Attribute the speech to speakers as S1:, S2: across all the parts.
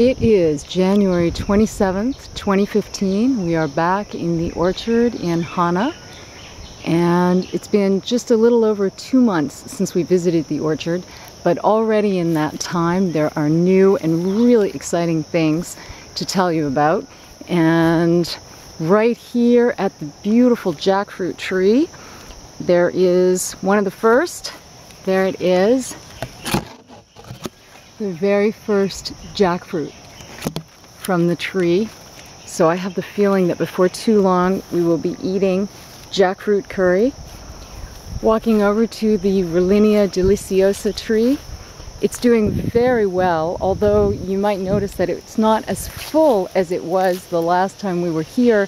S1: It is January 27th, 2015. We are back in the orchard in Hana, and it's been just a little over 2 months since we visited the orchard, but already in that time there are new and really exciting things to tell you about. And right here at the beautiful jackfruit tree, there is one of the first. There it is. The very first jackfruit from the tree. So I have the feeling that before too long we will be eating jackfruit curry. Walking over to the Rollinia deliciosa tree. It's doing very well, although you might notice that it's not as full as it was the last time we were here.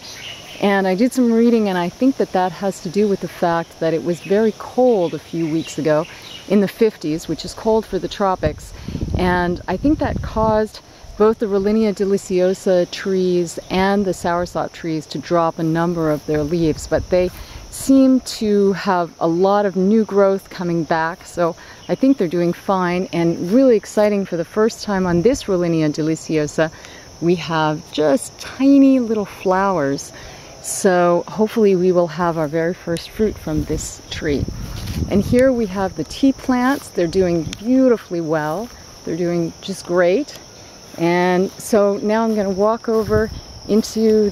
S1: And I did some reading, and I think that that has to do with the fact that it was very cold a few weeks ago, in the 50s, which is cold for the tropics. And I think that caused both the Rollinia deliciosa trees and the soursop trees to drop a number of their leaves, but they seem to have a lot of new growth coming back, so I think they're doing fine. And really exciting, for the first time on this Rollinia deliciosa, we have just tiny little flowers. So hopefully we will have our very first fruit from this tree. And here we have the tea plants. They're doing beautifully well. They're doing just great. And so now I'm going to walk over into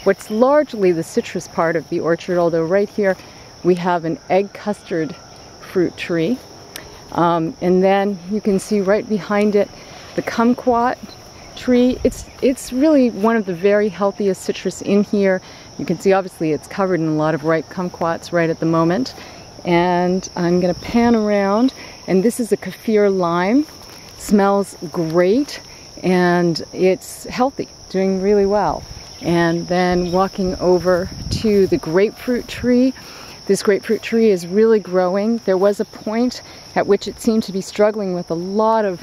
S1: what's largely the citrus part of the orchard, although right here we have an egg custard fruit tree. And then you can see right behind it the kumquat tree. It's really one of the very healthiest citrus in here. You can see obviously it's covered in a lot of ripe kumquats right at the moment. And I'm going to pan around, and this is a kaffir lime. Smells great, and it's healthy, doing really well. And then walking over to the grapefruit tree. This grapefruit tree is really growing. There was a point at which it seemed to be struggling with a lot of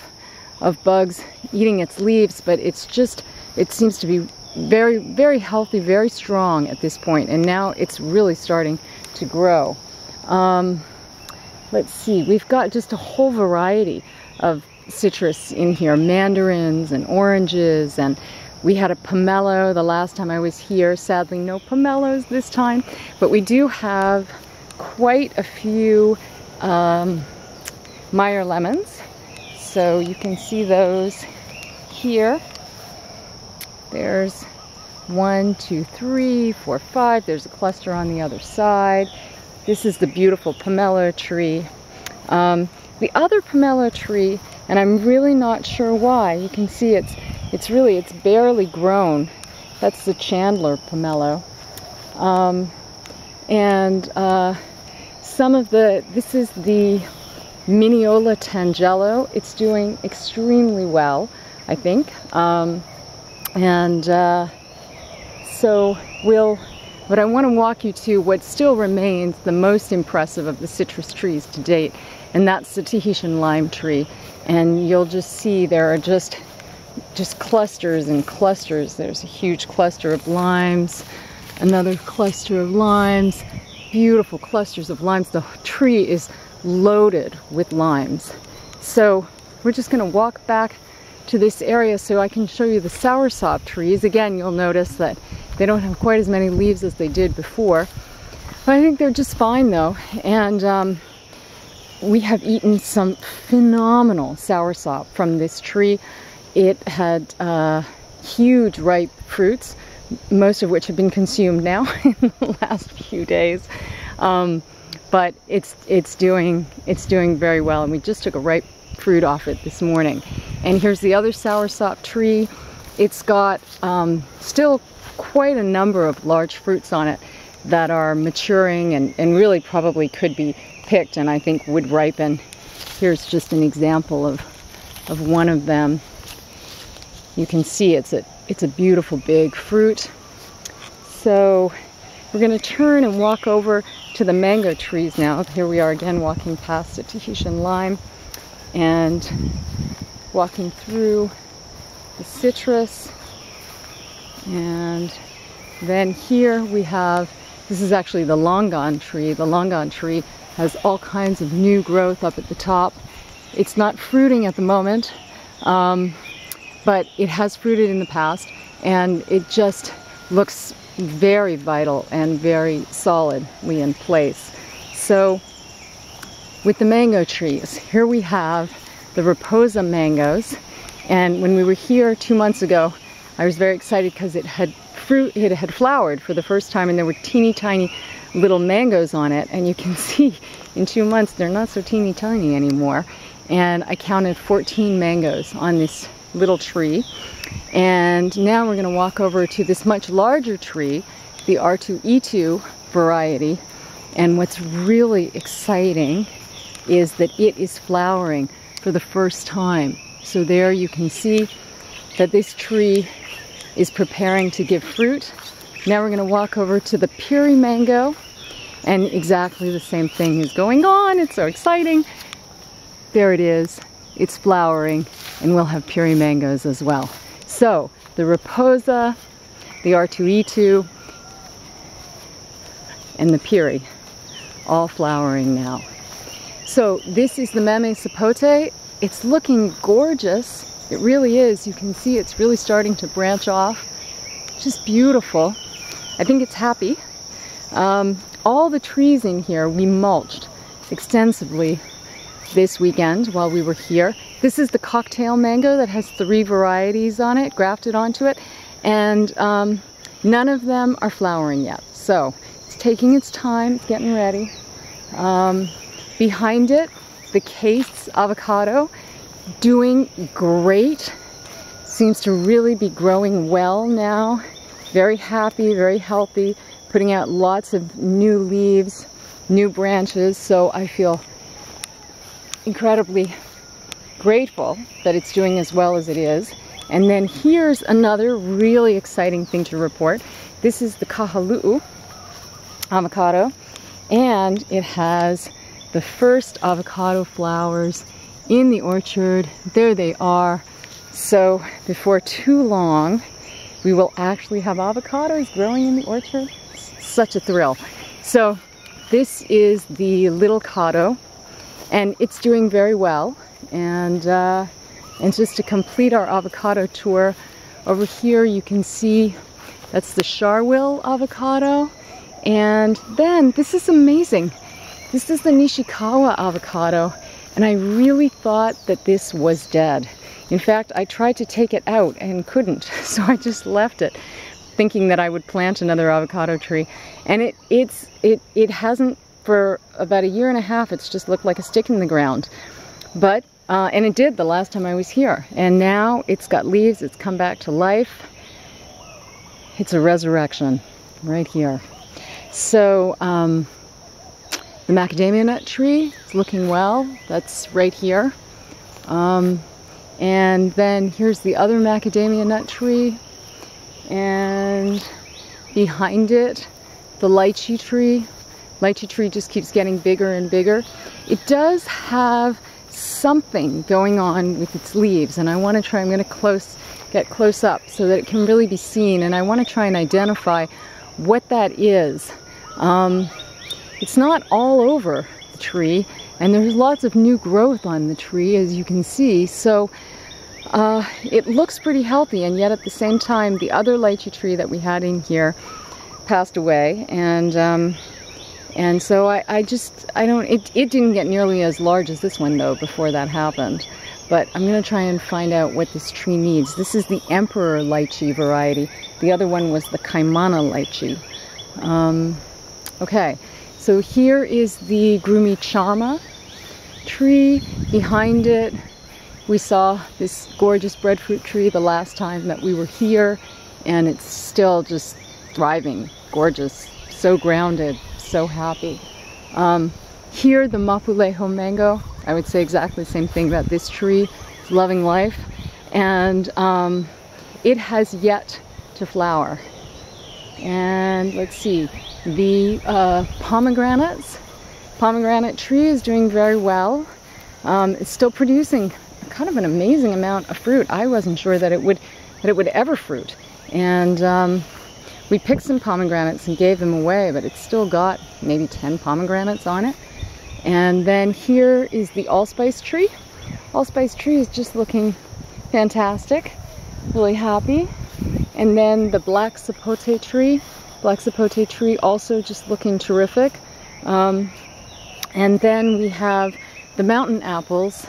S1: bugs eating its leaves, but it seems to be very, very healthy, very strong at this point, and now it's really starting to grow. Let's see, we've got just a whole variety of citrus in here, mandarins and oranges, and we had a pomelo the last time I was here. Sadly, no pomelos this time, but we do have quite a few Meyer lemons. So you can see those here. There's 1, 2, 3, 4, 5. There's a cluster on the other side. This is the beautiful pomelo tree. The other pomelo tree, and I'm really not sure why. You can see it's barely grown. That's the Chandler pomelo. This is the Mineola tangelo. It's doing extremely well, I think. But I want to walk you to what still remains the most impressive of the citrus trees to date, and that's the Tahitian lime tree. And you'll just see there are just clusters and clusters. There's a huge cluster of limes, another cluster of limes, beautiful clusters of limes. The tree is loaded with limes. So we're just going to walk back to this area so I can show you the soursop trees. Again, you'll notice that they don't have quite as many leaves as they did before, but I think they're just fine though. And we have eaten some phenomenal soursop from this tree. It had huge ripe fruits, most of which have been consumed now in the last few days. But it's doing very well, and we just took a ripe fruit off it this morning. And here's the other soursop tree. It's got still quite a number of large fruits on it that are maturing and really probably could be picked, and I think would ripen. Here's just an example of one of them. You can see it's a beautiful big fruit. So we're going to turn and walk over to the mango trees now. Here we are again, walking past a Tahitian lime and walking through the citrus. And then here we have, this is actually the longan tree. The longan tree has all kinds of new growth up at the top. It's not fruiting at the moment, but it has fruited in the past, and it just looks very vital and very solidly in place. So with the mango trees, here we have the Raposa mangoes, and when we were here 2 months ago, I was very excited because it had flowered for the first time, and there were teeny tiny little mangoes on it, and you can see in 2 months they're not so teeny tiny anymore. And I counted 14 mangoes on this little tree. And now we're going to walk over to this much larger tree, the R2E2 variety. And what's really exciting is that it is flowering for the first time. So there you can see that this tree is preparing to give fruit. Now we're going to walk over to the Piri mango, and exactly the same thing is going on. It's so exciting. There it is. It's flowering, and we'll have Piri mangoes as well. So the Raposa, the R2E2, and the Piri, all flowering now. So this is the Meme Sapote. It's looking gorgeous. It really is. You can see it's really starting to branch off. Just beautiful. I think it's happy. All the trees in here we mulched extensively this weekend while we were here. This is the cocktail mango that has 3 varieties on it, grafted onto it, and none of them are flowering yet. So it's taking its time, it's getting ready. Behind it, the Case avocado, doing great. Seems to really be growing well now. Very happy, very healthy, putting out lots of new leaves, new branches. So I feel incredibly grateful that it's doing as well as it is. And then here's another really exciting thing to report. This is the Kahalu'u avocado, and it has the first avocado flowers in the orchard. There they are. So before too long, we will actually have avocados growing in the orchard. It's such a thrill. So this is the Little Cado, and it's doing very well. And just to complete our avocado tour, over here you can see that's the Charwill avocado. And then this is amazing. This is the Nishikawa avocado, and I really thought that this was dead. In fact, I tried to take it out and couldn't, so I just left it, thinking that I would plant another avocado tree. And it hasn't, for about 1.5 years, it's just looked like a stick in the ground. But, and it did the last time I was here. And now it's got leaves, it's come back to life. It's a resurrection right here. So, the macadamia nut tree is looking well. That's right here. And then here's the other macadamia nut tree. And behind it, the lychee tree. Lychee tree just keeps getting bigger and bigger. It does have something going on with its leaves, and I want to try, I'm going to get close up so that it can really be seen, and I want to try and identify what that is. It's not all over the tree, and there's lots of new growth on the tree, as you can see. So it looks pretty healthy, and yet at the same time, the other lychee tree that we had in here passed away, and so it didn't get nearly as large as this one though before that happened. But I'm going to try and find out what this tree needs. This is the Emperor lychee variety. The other one was the Kaimana lychee. Okay, so here is the Grumi Charma tree. Behind it, we saw this gorgeous breadfruit tree the last time that we were here, and it's still just thriving, gorgeous, so grounded, so happy. Here, the Mapulejo mango, I would say exactly the same thing about this tree. It's loving life, and it has yet to flower. And let's see, the pomegranate tree is doing very well. It's still producing kind of an amazing amount of fruit. I wasn't sure that it would ever fruit. And we picked some pomegranates and gave them away, but it's still got maybe 10 pomegranates on it. And then here is the allspice tree. Allspice tree is just looking fantastic. really happy. And then the black sapote tree. Black sapote tree also just looking terrific. And then we have the mountain apples.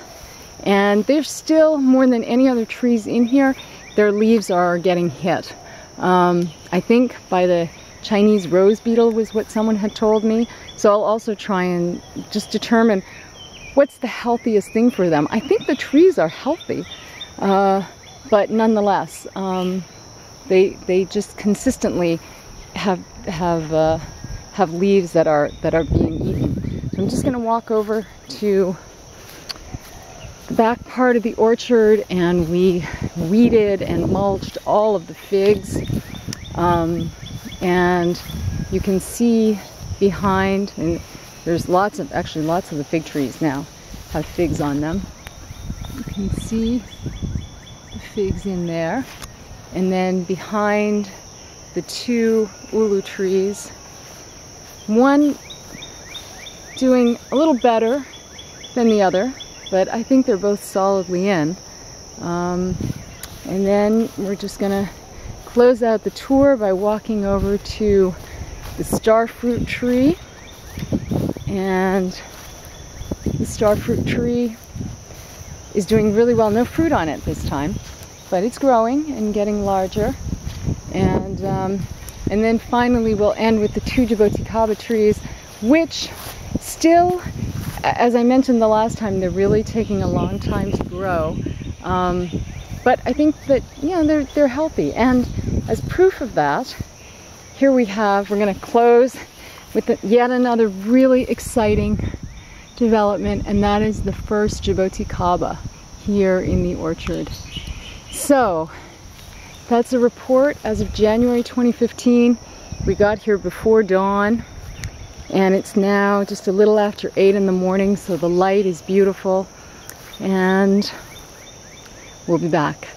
S1: And there's still, more than any other trees in here, their leaves are getting hit. I think by the Chinese rose beetle was what someone had told me. So I'll also try and just determine what's the healthiest thing for them. I think the trees are healthy, but nonetheless, they just consistently have leaves that are being eaten. So I'm just going to walk over to the back part of the orchard, and we weeded and mulched all of the figs, and you can see behind, and there's lots of the fig trees now have figs on them. You can see the figs in there. And then behind the two ulu trees, one doing a little better than the other, but I think they're both solidly in. And then we're just gonna close out the tour by walking over to the starfruit tree. And the starfruit tree is doing really well. No fruit on it this time, but it's growing and getting larger. And then finally we'll end with the two jaboticaba trees, which still, as I mentioned the last time, they're really taking a long time to grow. But I think that, you know, they're healthy. And as proof of that, here we're going to close with yet another really exciting development, and that is the first jaboticaba here in the orchard. So that's a report as of January 2015. We got here before dawn, and it's now just a little after 8 in the morning, so the light is beautiful, and we'll be back.